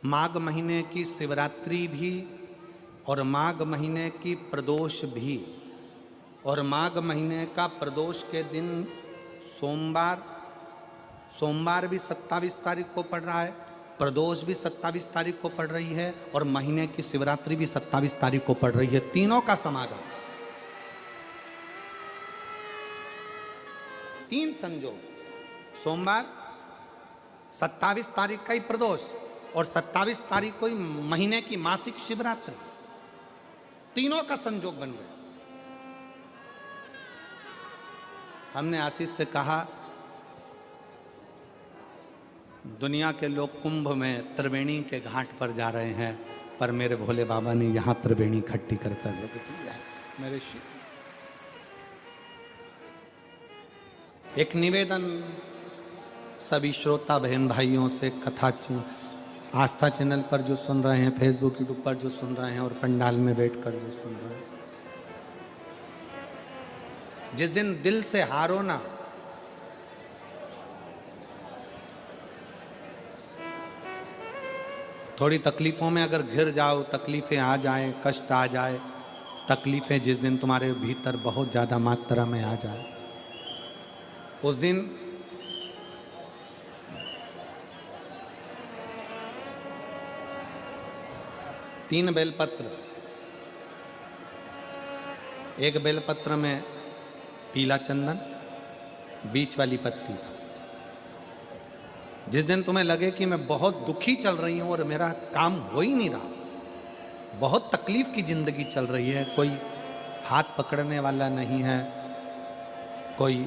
माघ महीने की शिवरात्रि भी और माघ महीने की प्रदोष भी, और माघ महीने का प्रदोष के दिन सोमवार भी 27 तारीख को पड़ रहा है, प्रदोष भी 27 तारीख को पड़ रही है, और महीने की शिवरात्रि भी 27 तारीख को पड़ रही है। तीनों का समागम, तीन संजोग, सोमवार 27 तारीख का ही प्रदोष और 27 तारीख को ही महीने की मासिक शिवरात्रि, तीनों का संजोग बन गया। हमने आशीष से कहा दुनिया के लोग कुंभ में त्रिवेणी के घाट पर जा रहे हैं, पर मेरे भोले बाबा ने यहां त्रिवेणी इकट्ठी कर रख दी है। मेरे एक निवेदन सभी श्रोता बहन भाइयों से, कथा आस्था चैनल पर जो सुन रहे हैं, फेसबुक यूट्यूब पर जो सुन रहे हैं और पंडाल में बैठकर जो सुन रहे हैं, जिस दिन दिल से हारो ना, थोड़ी तकलीफों में अगर घिर जाओ, तकलीफें आ जाए, कष्ट आ जाए, तकलीफें जिस दिन तुम्हारे भीतर बहुत ज़्यादा मात्रा में आ जाए, उस दिन तीन बेलपत्र, एक बेलपत्र में पीला चंदन, बीच वाली पत्ती था। जिस दिन तुम्हें लगे कि मैं बहुत दुखी चल रही हूं और मेरा काम हो ही नहीं रहा, बहुत तकलीफ की जिंदगी चल रही है, कोई हाथ पकड़ने वाला नहीं है, कोई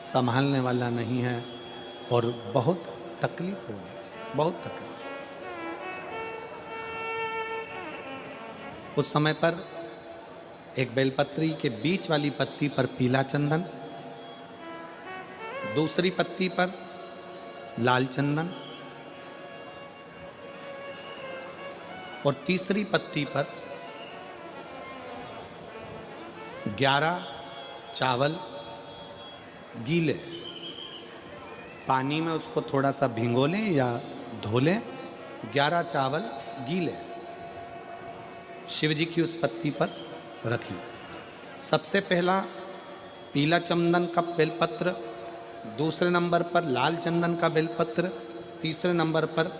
संभालने वाला नहीं है, और बहुत तकलीफ हो गई, बहुत तकलीफ। उस समय पर एक बेलपत्री के बीच वाली पत्ती पर पीला चंदन, दूसरी पत्ती पर लाल चंदन, और तीसरी पत्ती पर 11 चावल गीले, पानी में उसको थोड़ा सा भिगो लें या धो लें, 11 चावल गीले शिव जी की उस पत्ती पर रखिए। सबसे पहला पीला चंदन का बेलपत्र, दूसरे नंबर पर लाल चंदन का बेलपत्र, तीसरे नंबर पर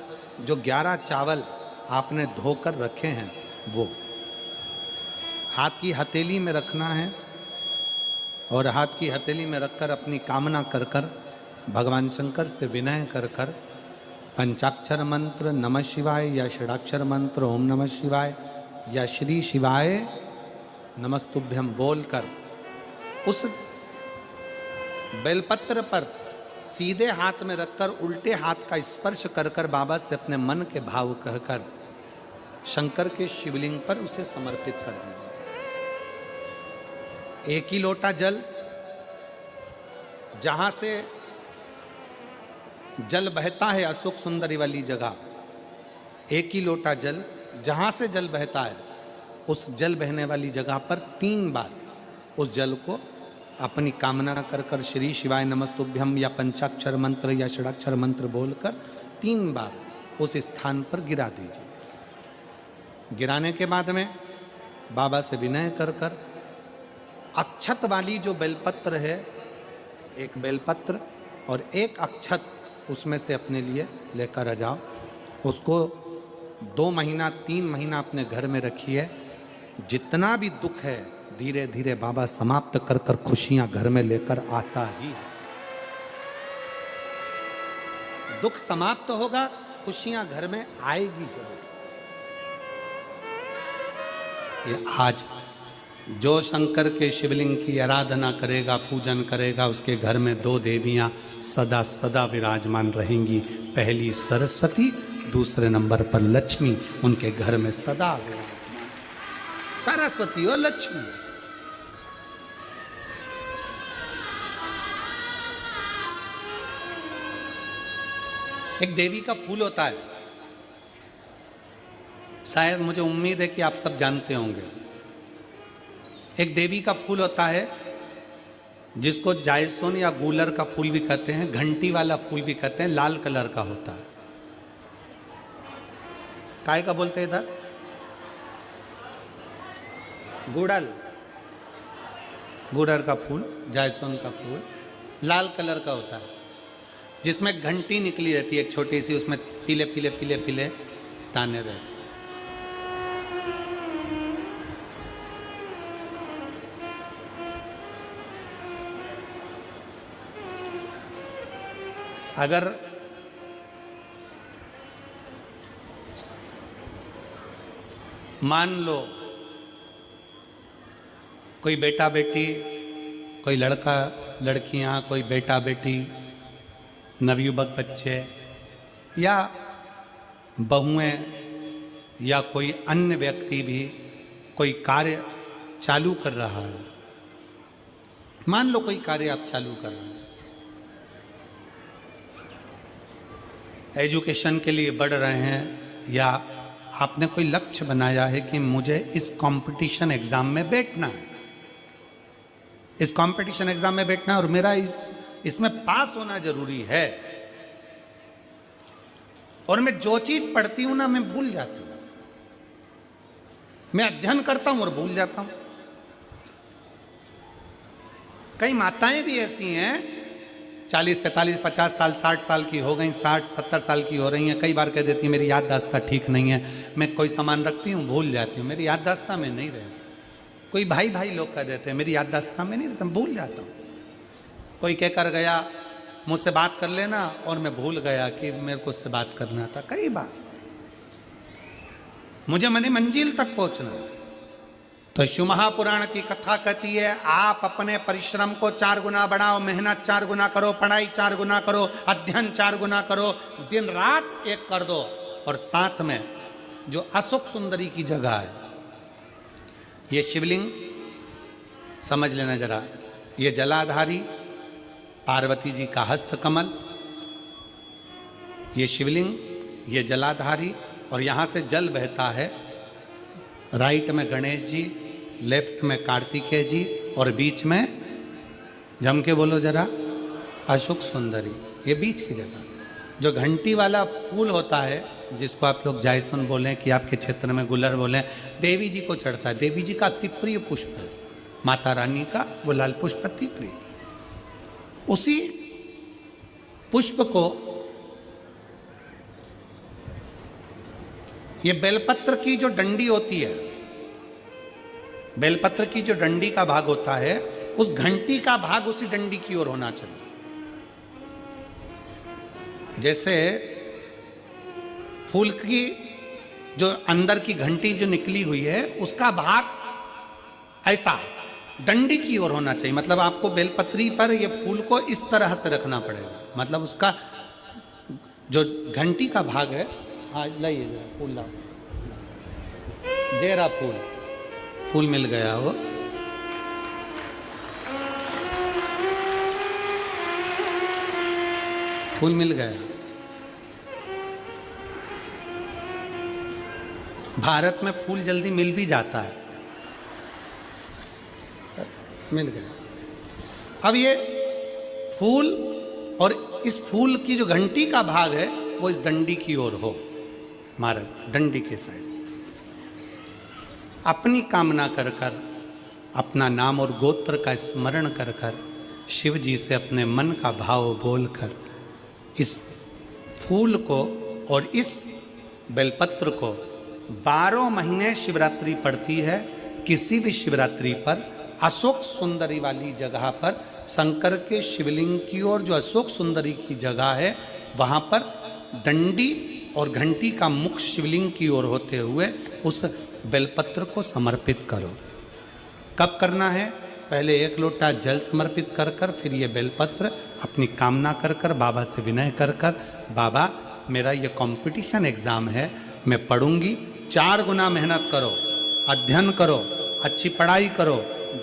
जो 11 चावल आपने धोकर रखे हैं वो हाथ की हथेली में रखना है, और हाथ की हथेली में रखकर अपनी कामना कर कर भगवान शंकर से विनय कर कर पंचाक्षर मंत्र नमः शिवाय या षडाक्षर मंत्र ओम नमः शिवाय या श्री शिवाय नमस्तुभ्यम बोलकर उस बेलपत्र पर सीधे हाथ में रखकर उल्टे हाथ का स्पर्श कर कर बाबा से अपने मन के भाव कहकर शंकर के शिवलिंग पर उसे समर्पित कर दीजिए। एक ही लोटा जल, जहां से जल बहता है अशोक सुंदरी वाली जगह, एक ही लोटा जल, जहां से जल बहता है उस जल बहने वाली जगह पर 3 बार उस जल को अपनी कामना कर कर श्री शिवाय नमस्तुभ्यम या पंचाक्षर मंत्र या षडाक्षर मंत्र बोलकर 3 बार उस स्थान पर गिरा दीजिए। गिराने के बाद में बाबा से विनय कर कर अक्षत वाली जो बेलपत्र है, एक बेलपत्र और एक अक्षत उसमें से अपने लिए लेकर आ जाओ। उसको 2 महीना 3 महीना अपने घर में रखिए। जितना भी दुख है धीरे धीरे बाबा समाप्त कर कर खुशियां घर में लेकर आता ही है। दुख समाप्त होगा, खुशियां घर में आएगी जरूर। ये आज जो शंकर के शिवलिंग की आराधना करेगा, पूजन करेगा, उसके घर में 2 देवियां सदा सदा विराजमान रहेंगी। पहली सरस्वती, दूसरे नंबर पर लक्ष्मी उनके घर में सदा विराजमान। सरस्वती और लक्ष्मी। एक देवी का फूल होता है, शायद मुझे उम्मीद है कि आप सब जानते होंगे। एक देवी का फूल होता है जिसको जायसोन या गूलर का फूल भी कहते हैं, घंटी वाला फूल भी कहते हैं, लाल कलर का होता है। काय का बोलते हैं इधर? गुड़ल, गुड़र का फूल, जायसवान का फूल लाल कलर का होता है, जिसमें घंटी निकली रहती है एक छोटी सी, उसमें पीले पीले पीले पीले दाने रहते हैं। अगर मान लो कोई बेटा बेटी, कोई लड़का लड़कियां, कोई बेटा बेटी, नवयुवक बच्चे या बहुएं या कोई अन्य व्यक्ति भी कोई कार्य चालू कर रहा है, मान लो कोई कार्य आप चालू कर रहे हैं, एजुकेशन के लिए बढ़ रहे हैं, या आपने कोई लक्ष्य बनाया है कि मुझे इस कंपटीशन एग्जाम में बैठना है, इस कंपटीशन एग्जाम में बैठना है और मेरा इसमें पास होना जरूरी है, और मैं जो चीज पढ़ती हूं ना मैं भूल जाती हूं, मैं अध्ययन करता हूं और भूल जाता हूं। कई माताएं भी ऐसी हैं 40, 45, 50 साल, 60 साल की हो गई, 60, 70 साल की हो रही हैं, कई बार कह देती हैं मेरी याददाश्त ठीक नहीं है, मैं कोई सामान रखती हूँ भूल जाती हूँ, मेरी याददाश्त में नहीं रहती। कोई भाई भाई लोग कह देते हैं मेरी याददाश्त में नहीं रहता, भूल जाता हूँ। कोई कहकर गया मुझसे बात कर लेना और मैं भूल गया कि मेरे को उससे बात करना था। कई बार मुझे मनी मंजिल तक पहुंचना है। तो शिव महापुराण की कथा कहती है आप अपने परिश्रम को 4 गुना बढ़ाओ, मेहनत 4 गुना करो, पढ़ाई 4 गुना करो, अध्ययन 4 गुना करो, दिन रात एक कर दो। और साथ में जो अशोक सुंदरी की जगह है, ये शिवलिंग समझ लेना जरा, ये जलाधारी पार्वती जी का हस्त कमल, ये शिवलिंग, ये जलाधारी, और यहाँ से जल बहता है। राइट में गणेश जी, लेफ्ट में कार्तिकेय जी, और बीच में जम के बोलो जरा अशोक सुंदरी। ये बीच की जगह जो घंटी वाला फूल होता है, जिसको आप लोग जायसवान बोलें कि आपके क्षेत्र में गुलर बोलें, देवी जी को चढ़ता है। देवी जी का अति प्रिय पुष्प है, माता रानी का वो लाल पुष्प अति प्रिय। उसी पुष्प को ये बेलपत्र की जो डंडी होती है, बेलपत्र की जो डंडी का भाग होता है, उस घंटी का भाग उसी डंडी की ओर होना चाहिए। जैसे फूल की जो अंदर की घंटी जो निकली हुई है, उसका भाग ऐसा डंडी की ओर होना चाहिए। मतलब आपको बेलपत्री पर ये फूल को इस तरह से रखना पड़ेगा, मतलब उसका जो घंटी का भाग है। हाँ लाइए जरा फूल लाओ, जेरा फूल मिल गया वो। फूल मिल गया। भारत में फूल जल्दी मिल भी जाता है, मिल गया। अब ये फूल और इस फूल की जो घंटी का भाग है वो इस डंडी की ओर हो, हमारे डंडी के साइड। अपनी कामना कर कर, अपना नाम और गोत्र का स्मरण कर कर, शिव जी से अपने मन का भाव बोल कर इस फूल को और इस बेलपत्र को 12 महीने शिवरात्रि पड़ती है। किसी भी शिवरात्रि पर अशोक सुंदरी वाली जगह पर, शंकर के शिवलिंग की ओर जो अशोक सुंदरी की जगह है, वहाँ पर डंडी और घंटी का मुख शिवलिंग की ओर होते हुए उस बेलपत्र को समर्पित करो। कब करना है? पहले 1 लोटा जल समर्पित कर कर, फिर ये बेलपत्र अपनी कामना कर कर, बाबा से विनय कर कर, बाबा मेरा ये कंपटीशन एग्ज़ाम है, मैं पढ़ूंगी, 4 गुना मेहनत करो, अध्ययन करो, अच्छी पढ़ाई करो,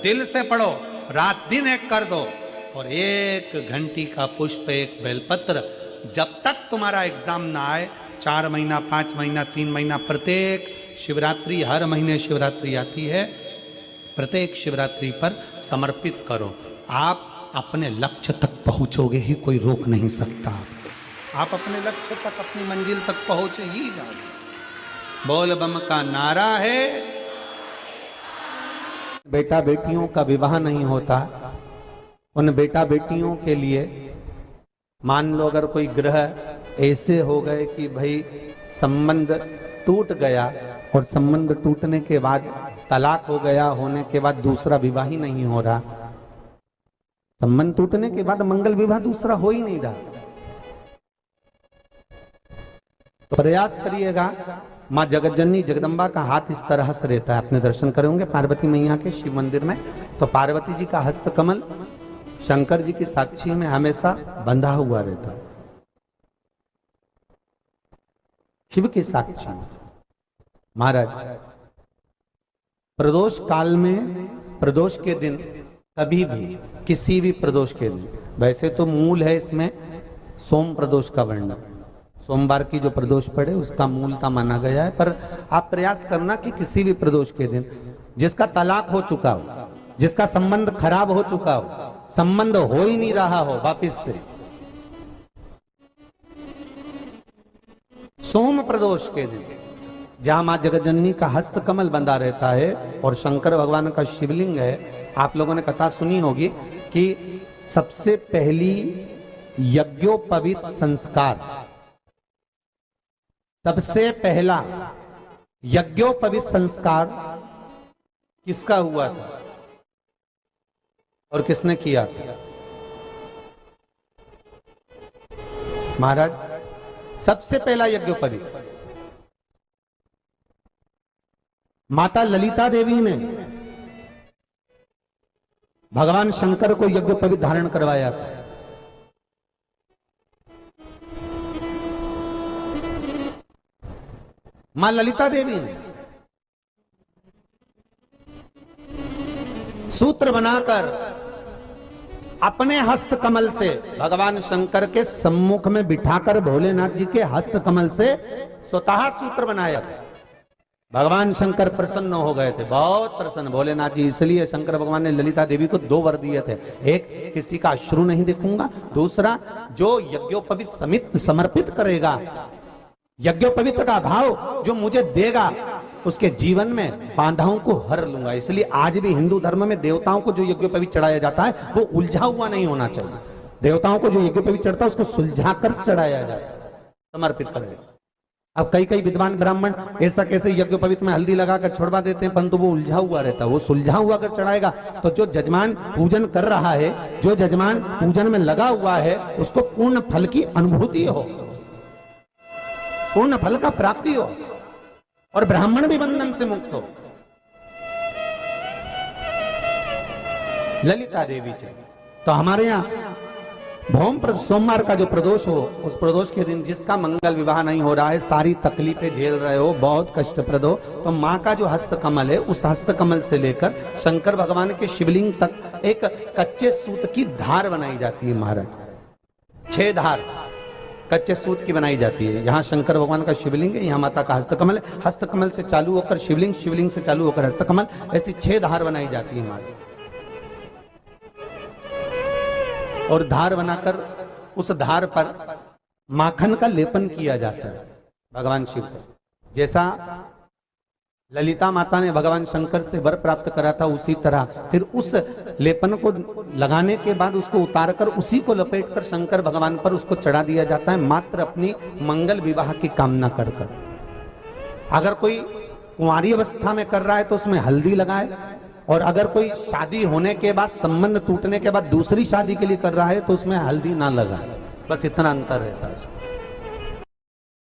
दिल से पढ़ो, रात दिन एक कर दो, और 1 घंटी का पुष्प, 1 बेलपत्र, जब तक तुम्हारा एग्जाम ना आए, 4 महीना, 5 महीना, 3 महीना, प्रत्येक शिवरात्रि, हर महीने शिवरात्रि आती है, प्रत्येक शिवरात्रि पर समर्पित करो। आप अपने लक्ष्य तक पहुंचोगे ही, कोई रोक नहीं सकता। आप अपने लक्ष्य तक, अपनी मंजिल तक पहुंचे ही जाओगे। बोल बम का नारा है। बेटा बेटियों का विवाह नहीं होता, उन बेटा बेटियों के लिए मान लो अगर कोई ग्रह ऐसे हो गए कि भाई संबंध टूट गया और संबंध टूटने के बाद तलाक हो गया, होने के बाद दूसरा विवाह ही नहीं हो रहा, संबंध टूटने के बाद मंगल विवाह दूसरा हो ही नहीं रहा, तो प्रयास करिएगा। माँ जगतजननी जगदम्बा का हाथ इस तरह से रहता है, अपने दर्शन करेंगे पार्वती मैया के शिव मंदिर में, तो पार्वती जी का हस्त कमल शंकर जी की साक्षी में हमेशा बंधा हुआ रहता है, शिव की साक्षी में। महाराज प्रदोष काल में, प्रदोष के दिन कभी भी, किसी भी प्रदोष के दिन, वैसे तो मूल है इसमें सोम प्रदोष का वर्णन, सोमवार की जो प्रदोष पड़े उसका मूलता माना गया है, पर आप प्रयास करना कि किसी भी प्रदोष के दिन जिसका तलाक हो चुका हो, जिसका संबंध खराब हो चुका हो, संबंध हो ही नहीं रहा हो वापिस से, सोम प्रदोष के दिन जहां मां जगतजननी का हस्त कमल बंधा रहता है और शंकर भगवान का शिवलिंग है। आप लोगों ने कथा सुनी होगी कि सबसे पहली यज्ञोपवीत संस्कार, सबसे पहला यज्ञोपवीत संस्कार किसका हुआ था और किसने किया था? महाराज सबसे पहला यज्ञोपवीत माता ललिता देवी ने भगवान शंकर को यज्ञोपवीत धारण करवाया था। मां ललिता देवी ने सूत्र बनाकर अपने हस्त कमल से भगवान शंकर के सम्मुख में बिठाकर भोलेनाथ जी के हस्त कमल से स्वतः सूत्र बनाया था। भगवान शंकर प्रसन्न हो गए थे, बहुत प्रसन्न भोलेनाथ जी, इसलिए शंकर भगवान ने ललिता देवी को 2 वर दिए थे, एक किसी का अश्रु नहीं देखूंगा, दूसरा जो यज्ञोपवीत समित समर्पित करेगा, यज्ञोपवीत का भाव जो मुझे देगा उसके जीवन में बाधाओं को हर लूंगा। इसलिए आज भी हिंदू धर्म में देवताओं को जो यज्ञोपवीत चढ़ाया जाता है वो उलझा हुआ नहीं होना चाहिए। देवताओं को जो यज्ञोपवीत चढ़ता है उसको सुलझा कर चढ़ाया जाता है, समर्पित करेगा। अब कई विद्वान ब्राह्मण ऐसा कैसे यज्ञोपवीत में हल्दी लगाकर छोड़वा देते हैं, परंतु वो उलझा हुआ रहता है, वो सुलझा हुआ अगर चढ़ाएगा तो जो जजमान पूजन कर रहा है, जो जजमान पूजन में लगा हुआ है, उसको पूर्ण फल की अनुभूति हो, पूर्ण फल का प्राप्ति हो और ब्राह्मण भी बंधन से मुक्त हो। ललिता देवी जी, तो हमारे यहाँ भौम सोमवार का जो प्रदोष हो, उस प्रदोष के दिन जिसका मंगल विवाह नहीं हो रहा है, सारी तकलीफें झेल रहे हो, बहुत कष्टप्रद हो, तो माँ का जो हस्त कमल है, उस हस्त कमल से लेकर शंकर भगवान के शिवलिंग तक एक कच्चे सूत की धार बनाई जाती है। महाराज 6 धार कच्चे सूत की बनाई जाती है। यहाँ शंकर भगवान का शिवलिंग है, यहाँ माता का हस्तकमल है, हस्तकमल से चालू होकर शिवलिंग, शिवलिंग से चालू होकर हस्तकमल, ऐसी 6 धार बनाई जाती है हमारी। और धार बनाकर उस धार पर माखन का लेपन किया जाता है भगवान शिव को। जैसा ललिता माता ने भगवान शंकर से वर प्राप्त करा था, उसी तरह फिर उस लेपन को लगाने के बाद उसको उतारकर उसी को लपेटकर शंकर भगवान पर उसको चढ़ा दिया जाता है, मात्र अपनी मंगल विवाह की कामना कर कर। अगर कोई कुंवारी अवस्था में कर रहा है तो उसमें हल्दी लगाए, और अगर कोई शादी होने के बाद, संबंध टूटने के बाद दूसरी शादी के लिए कर रहा है तो उसमें हल्दी ना लगाए, बस इतना अंतर रहता है।